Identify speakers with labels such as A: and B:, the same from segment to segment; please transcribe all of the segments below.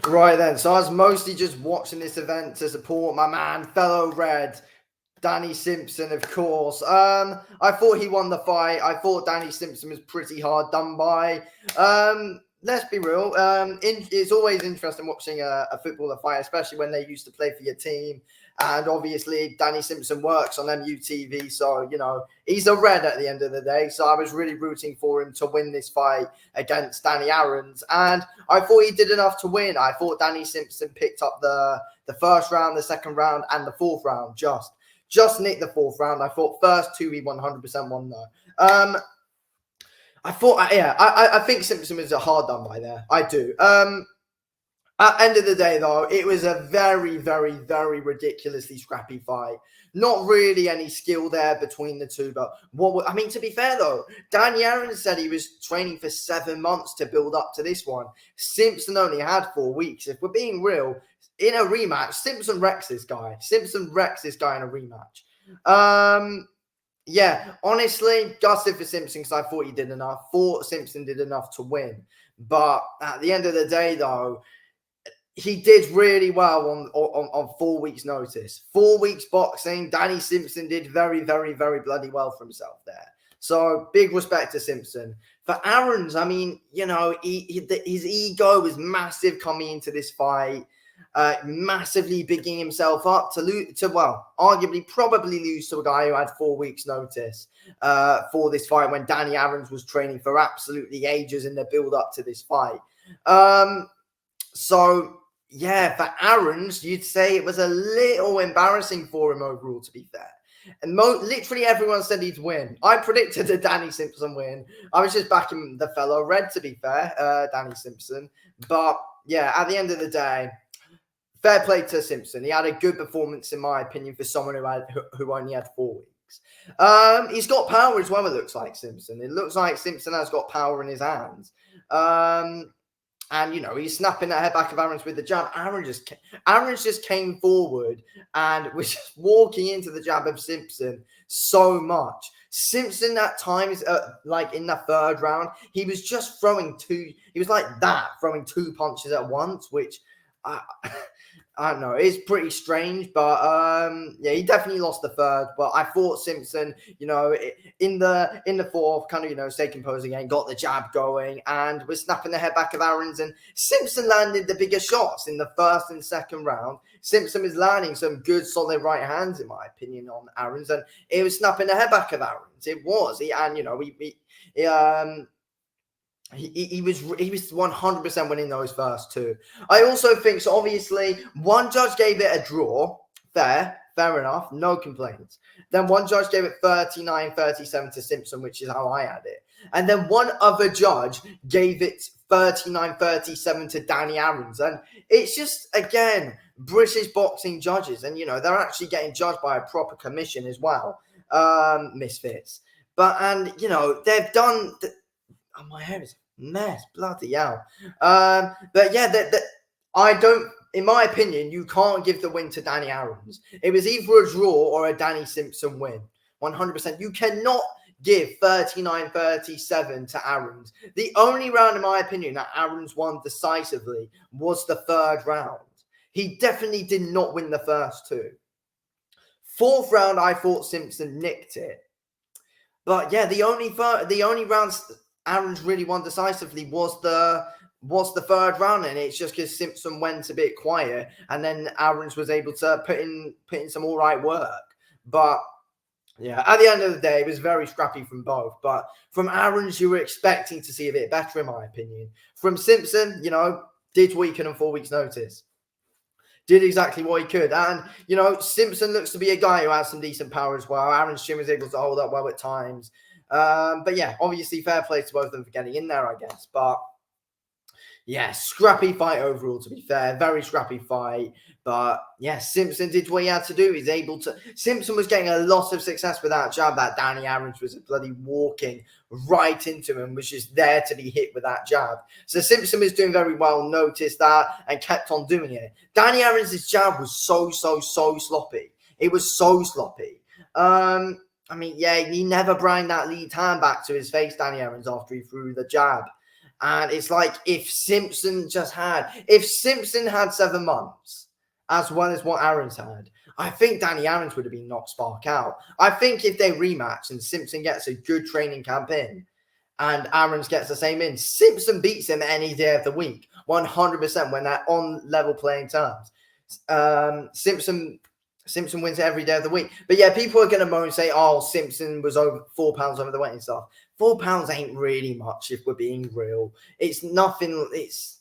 A: Right then, so I was mostly just watching this event to support my man, fellow Red, Danny Simpson, of course. I thought he won the fight. I thought Danny Simpson was pretty hard done by. Let's be real. It's always interesting watching a footballer fight, especially when they used to play for your team. And obviously, Danny Simpson works on MUTV, so he's a Red at the end of the day. So I was really rooting for him to win this fight against Danny Aaron's, and I thought he did enough to win. I thought Danny Simpson picked up the first round, the second round, and the fourth round. Just nicked the fourth round. I thought first two he 100% won though. I think Simpson was a hard done by there. I do. At the end of the day, though, it was a very, very, very ridiculously scrappy fight. Not really any skill there between the two, but to be fair though, Danny Aaron said he was training for 7 months to build up to this one. Simpson only had 4 weeks. If we're being real, in a rematch, Simpson wrecks this guy. Simpson wrecks this guy in a rematch. Yeah, honestly, gutted for Simpson because I thought he did enough. Thought Simpson did enough to win. But at the end of the day, though, he did really well on 4 weeks' notice. 4 weeks boxing, Danny Simpson did very, very, very bloody well for himself there. So big respect to Simpson. For Aaron's, his ego was massive coming into this fight. Massively bigging himself up to arguably probably lose to a guy who had 4 weeks notice for this fight when Danny Aaron's was training for absolutely ages in the build up to this fight. So yeah, for Aaron's, you'd say it was a little embarrassing for him overall, to be fair. And literally everyone said he'd win. I predicted a Danny Simpson win. I was just backing the fellow Red, to be fair, Danny Simpson. But yeah, at the end of the day, fair play to Simpson. He had a good performance, in my opinion, for someone who only had 4 weeks. He's got power as well, it looks like Simpson. It looks like Simpson has got power in his hands. And he's snapping that head back of Aaron's with the jab. Aaron's just came forward and was just walking into the jab of Simpson so much. Simpson at times, like in the third round, he was just throwing two. He was like that, throwing 2 punches at once, which I don't know. It's pretty strange, but yeah, he definitely lost the third. But I thought Simpson, in the fourth, kind of, stay composed again, got the jab going, and was snapping the head back of Aaron's. And Simpson landed the bigger shots in the first and second round. Simpson was landing some good, solid right hands, in my opinion, on Aaron's, and it was snapping the head back of Aaron's. It was, he was 100% winning those first two. I also think, so obviously, one judge gave it a draw. Fair enough. No complaints. Then one judge gave it 39-37 to Simpson, which is how I had it. And then one other judge gave it 39-37 to Danny Aaron's. And it's just, again, British boxing judges. And, they're actually getting judged by a proper commission as well. Misfits. They've done... Oh, my hair is a mess. Bloody hell. But yeah, I don't, in my opinion, you can't give the win to Danny Aaron's. It was either a draw or a Danny Simpson win. 100%. You cannot give 39-37 to Aaron's. The only round, in my opinion, that Aaron's won decisively was the third round. He definitely did not win the first two. Fourth round, I thought Simpson nicked it. But yeah, the only rounds Aaron's really won decisively was the third round, and it's just because Simpson went a bit quiet, and then Aaron's was able to put in some all right work. But yeah, at the end of the day, it was very scrappy from both. But from Aaron's, you were expecting to see a bit better, in my opinion. From Simpson, did what he could on 4 weeks' notice. Did exactly what he could. And, Simpson looks to be a guy who has some decent power as well. Aaron's chin was able to hold up well at times. But yeah, obviously fair play to both of them for getting in there, I guess. But yeah, scrappy fight overall, to be fair. Very scrappy fight. But yeah, Simpson did what he had to do. Simpson was getting a lot of success with that jab that Danny Aaron's was bloody walking right into him, was just there to be hit with that jab. So Simpson was doing very well, noticed that, and kept on doing it. Danny Aaron's jab was so sloppy. It was so sloppy. He never brought that lead hand back to his face, Danny Aaron's, after he threw the jab. And it's like if Simpson had 7 months as well as what Aaron's had, I think Danny Aaron's would have been knocked spark out. I think if they rematch and Simpson gets a good training camp in and Aaron's gets the same in, Simpson beats him any day of the week, 100% when they're on level playing terms. Simpson wins every day of the week. But yeah, people are going to moan and say, oh, Simpson was over 4 pounds over the weight and stuff. 4 pounds ain't really much if we're being real. It's nothing. It's,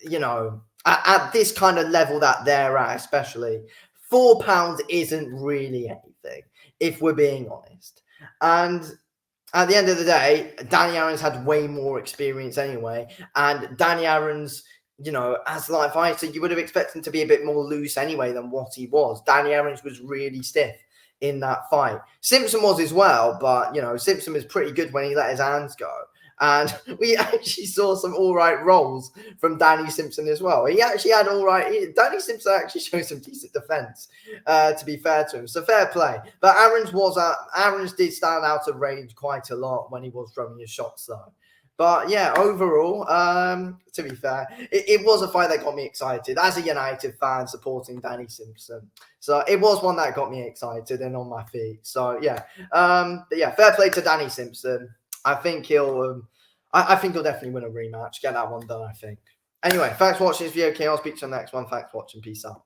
A: you know, at this kind of level that they're at, especially, 4 pounds isn't really anything if we're being honest. And at the end of the day, Danny Aaron's had way more experience anyway. And Danny Aaron's, you know, as light fighter, you would have expected him to be a bit more loose anyway than what he was. Danny Aaron's was really stiff in that fight. Simpson was as well, but, you know, Simpson was pretty good when he let his hands go. And we actually saw some all right rolls from Danny Simpson as well. He actually had all right. Danny Simpson actually showed some decent defense, to be fair to him. So fair play. But Aaron's did stand out of range quite a lot when he was throwing his shots, though. But yeah, overall, to be fair, it was a fight that got me excited as a United fan supporting Danny Simpson. So it was one that got me excited and on my feet. So yeah, but yeah, fair play to Danny Simpson. I think he'll definitely win a rematch. Get that one done, I think. Anyway, thanks for watching this video, King. I'll speak to you on the next one. Thanks for watching. Peace out.